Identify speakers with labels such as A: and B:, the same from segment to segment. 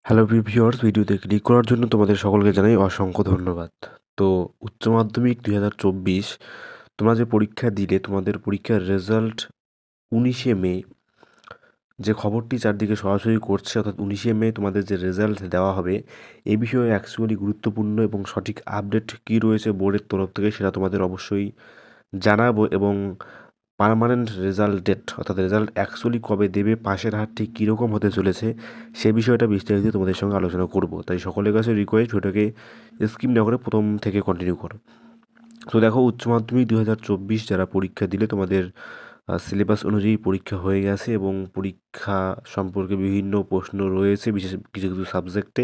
A: Hello viewers, ভিডিওতে click করার জন্য তোমাদের সকলকে জানাই অসংখ্য ধন্যবাদ। তো উচ্চ মাধ্যমিক ২০২৪ তোমরা যে পরীক্ষা দিলে, তোমাদের পরীক্ষার রেজাল্ট ১৯শে মে, যে খবরটি চারদিকে সরাসরি করছে, অর্থাৎ ১৯শে মে তোমাদের যে রেজাল্ট দেওয়া হবে, এই বিষয়ে অ্যাকচুয়ালি গুরুত্বপূর্ণ এবং সঠিক আপডেট কী রয়েছে বোর্ডের তরফ থেকে সেটা তোমাদের অবশ্যই জানাবো। এবং পার্মানেন্ট রেজাল্ট ডেট, অর্থাৎ রেজাল্ট অ্যাকচুয়ালি কবে দেবে, পাশের হার ঠিক কীরকম হতে চলেছে, সে বিষয়টা বিস্তারিত তোমাদের সঙ্গে আলোচনা করব। তাই সকলের কাছে রিকোয়েস্ট, ভিডিওটাকে স্কিপ না করে প্রথম থেকে কন্টিনিউ করো। তো দেখো, উচ্চ মাধ্যমিক ২০২৪ যারা পরীক্ষা দিলে, তোমাদের সিলেবাস অনুযায়ী পরীক্ষা হয়ে গেছে এবং পরীক্ষা সম্পর্কে বিভিন্ন প্রশ্ন রয়েছে বিশেষ কিছু কিছু সাবজেক্টে।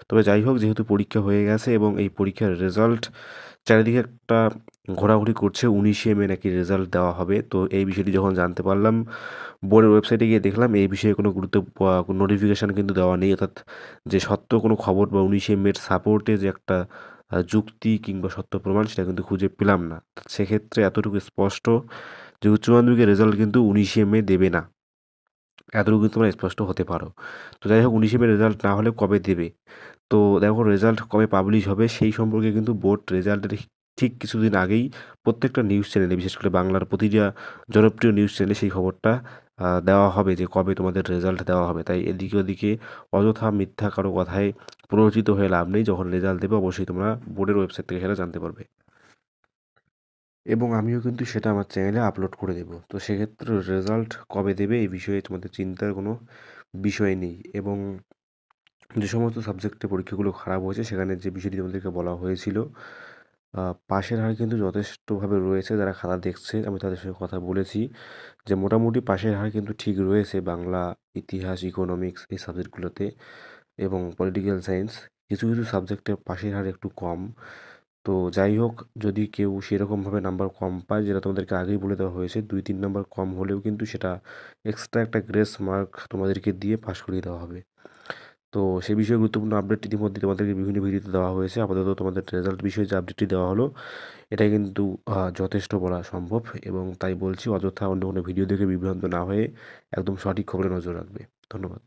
A: তবে যাই হোক, যেহেতু পরীক্ষা হয়ে গেছে এবং এই পরীক্ষার রেজাল্ট চারিদিকে একটা ঘোরাঘুরি করছে, ১৯শে মে নাকি রেজাল্ট দেওয়া হবে। তো এই বিষয়টি যখন জানতে পারলাম, বোর্ডের ওয়েবসাইটে গিয়ে দেখলাম এই বিষয়ে কোনো কোনো নোটিফিকেশান কিন্তু দেওয়া নেই, অর্থাৎ যে সত্য কোনো খবর বা ১৯শে মের সাপোর্টে যে একটা যুক্তি কিংবা সত্য প্রমাণ, সেটা কিন্তু খুঁজে পেলাম না। সেক্ষেত্রে এতটুকু স্পষ্ট যে উচ্চ মাধ্যমিকের রেজাল্ট কিন্তু ১৯শে মে দেবে না, এতটুকু কিন্তু তোমরা স্পষ্ট হতে পারো। তো যাই হোক, ১৯শে মে রেজাল্ট না হলে কবে দেবে? তো দেখো, রেজাল্ট কবে পাবলিশ হবে সেই সম্পর্কে কিন্তু বোর্ড রেজাল্টের ঠিক কিছুদিন আগেই প্রত্যেকটা নিউজ চ্যানেলে, বিশেষ করে বাংলার প্রতিটা জনপ্রিয় নিউজ চ্যানেলে সেই খবরটা দেওয়া হবে যে কবে তোমাদের রেজাল্ট দেওয়া হবে। তাই এদিকে ওদিকে অযথা মিথ্যা কারো কথায় প্ররোচিত হয়ে লাভ নেই। যখন রেজাল্ট দেবে অবশ্যই তোমরা বোর্ডের ওয়েবসাইট থেকে সেটা জানতে পারবে, এবং আমিও কিন্তু সেটা আমার চ্যানেলে আপলোড করে দেবো। তো সেক্ষেত্রে রেজাল্ট কবে দেবে এই বিষয়ে তোমাদের চিন্তার কোনো বিষয় নেই। এবং যে সমস্ত সাবজেক্টে পরীক্ষাগুলো খারাপ হয়েছে সেখানে যে বিষয়টি তোমাদেরকে বলা হয়েছিল, পাসের হার কিন্তু যথেষ্টভাবে রয়েছে। যারা খাতা দেখছে আমি তাদের সঙ্গে কথা বলেছি যে মোটামুটি পাসের হার কিন্তু ঠিক রয়েছে বাংলা, ইতিহাস, ইকোনমিক্স এই সাবজেক্টগুলোতে, এবং পলিটিক্যাল সায়েন্স। কিছু কিছু সাবজেক্টে পাসের হার একটু কম। তো যাই হোক, যদি কেউ সেরকমভাবে নাম্বার কম পায়, যেটা তোমাদেরকে আগেই বলে দেওয়া হয়েছে, ২-৩ নাম্বার কম হলেও কিন্তু সেটা এক্সট্রা একটা গ্রেস মার্ক তোমাদেরকে দিয়ে পাস করিয়ে দেওয়া হবে। তো সে বিষয়ে গুরুত্বপূর্ণ আপডেট ইতিমধ্যে তোমাদেরকে বিভিন্ন ভিডিওতে দেওয়া হয়েছে। আপাতত তোমাদের রেজাল্ট বিষয়ে যে আপডেটটি দেওয়া হলো, এটা কিন্তু যথেষ্ট বলা সম্ভব, এবং তাই বলছি অযথা অন্য কোনো ভিডিও দেখে বিভ্রান্ত না হয়ে একদম সঠিক খবরে নজর রাখবে। ধন্যবাদ।